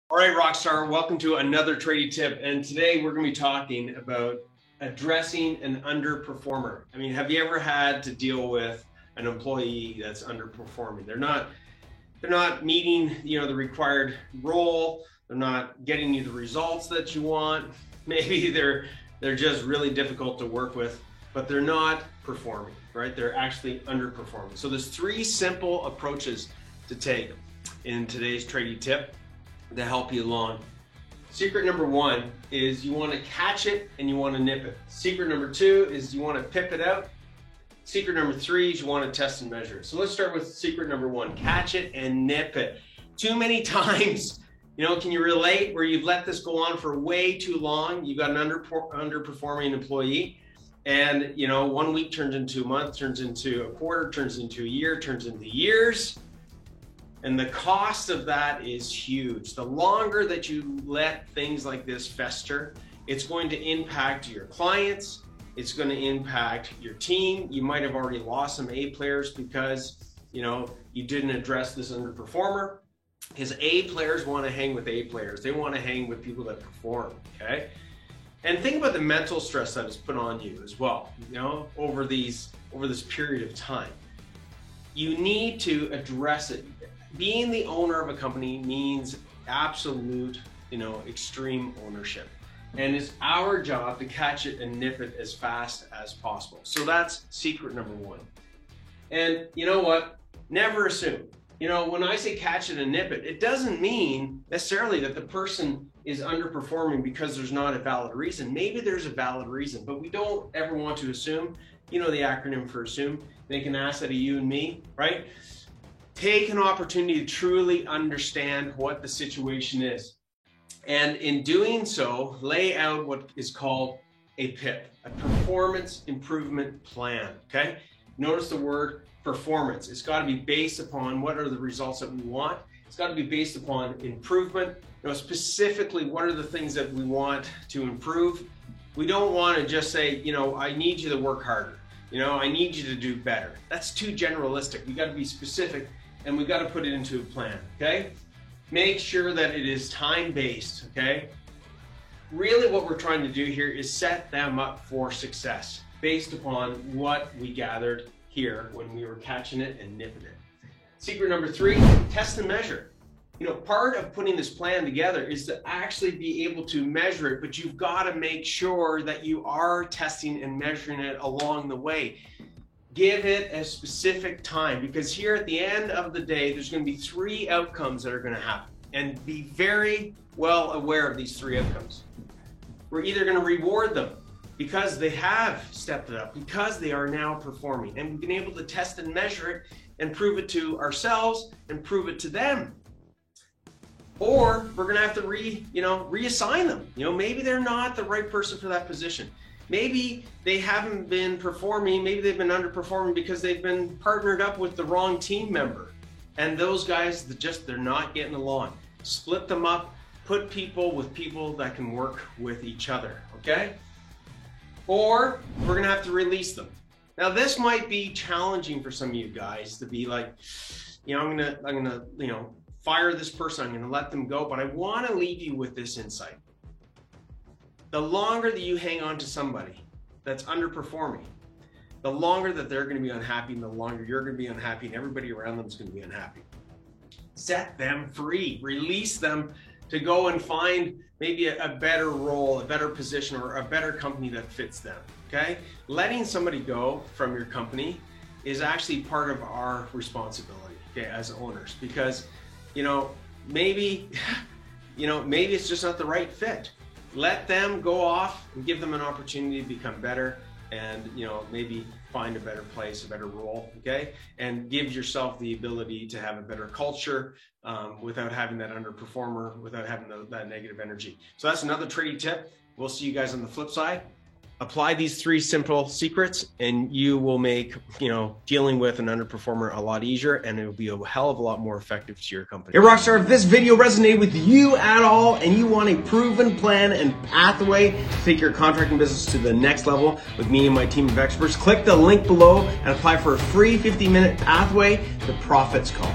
All right, Rockstar, welcome to another trading tip. And today we're going to be talking about addressing an underperformer. I mean, have you ever had to deal with an employee that's underperforming? They're not meeting, the required role. They're not getting you the results that you want. Maybe they're just really difficult to work with, but they're not performing, right? They're actually underperforming. So there's three simple approaches to take in today's trading tip to help you along. Secret number one is you want to catch it and you want to nip it. Secret number two is you want to pip it out. Secret number three is you want to test and measure. So let's start with secret number one, catch it and nip it. Too many times, can you relate where you've let this go on for way too long? You've got an underperforming employee and 1 week turns into a month, turns into a quarter, turns into a year, turns into years. And the cost of that is huge. The longer that you let things like this fester, it's going to impact your clients. It's going to impact your team. You might have already lost some A players because, you didn't address this underperformer. Because A players want to hang with A players. They want to hang with people that perform, okay? And think about the mental stress that is put on you as well, over this period of time. You need to address it. Being the owner of a company means absolute, extreme ownership. And it's our job to catch it and nip it as fast as possible. So that's secret number one. And you know what? Never assume. When I say catch it and nip it, it doesn't mean necessarily that the person is underperforming because there's not a valid reason. Maybe there's a valid reason, but we don't ever want to assume. The acronym for assume, make an ass out of you and me, right? Take an opportunity to truly understand what the situation is. And in doing so, lay out what is called a PIP, a performance improvement plan, okay? Notice the word performance. It's got to be based upon what are the results that we want. It's got to be based upon improvement. Specifically, what are the things that we want to improve? We don't want to just say, I need you to work harder. I need you to do better. That's too generalistic. We got to be specific. And we've got to put it into a plan, okay? Make sure that it is time-based, okay? Really what we're trying to do here is set them up for success based upon what we gathered here when we were catching it and nipping it. Secret number three, test and measure. Part of putting this plan together is to actually be able to measure it, but you've got to make sure that you are testing and measuring it along the way. Give it a specific time, because here at the end of the day, there's going to be three outcomes that are going to happen, and be very well aware of these three outcomes. We're either going to reward them because they have stepped it up, because they are now performing, and we've been able to test and measure it and prove it to ourselves and prove it to them. Or we're going to have to reassign them. Maybe they're not the right person for that position. Maybe they haven't been performing, maybe they've been underperforming because they've been partnered up with the wrong team member. And those guys, they're not getting along. Split them up, put people with people that can work with each other, okay? Or we're gonna have to release them. Now this might be challenging for some of you guys to be like, I'm gonna fire this person, I'm gonna let them go, but I wanna leave you with this insight. The longer that you hang on to somebody that's underperforming, the longer that they're going to be unhappy, and the longer you're going to be unhappy, and everybody around them is going to be unhappy. Set them free. Release them to go and find maybe a better role, a better position, or a better company that fits them, okay? Letting somebody go from your company is actually part of our responsibility, okay, as owners, because, maybe it's just not the right fit. Let them go off and give them an opportunity to become better and, maybe find a better place, a better role, okay? And give yourself the ability to have a better culture without having that underperformer, without having that negative energy. So that's another trading tip. We'll see you guys on the flip side. Apply these three simple secrets and you will make, dealing with an underperformer a lot easier, and it will be a hell of a lot more effective to your company. Hey Rockstar, if this video resonated with you at all and you want a proven plan and pathway to take your contracting business to the next level with me and my team of experts, click the link below and apply for a free 50-minute pathway to Profits Call.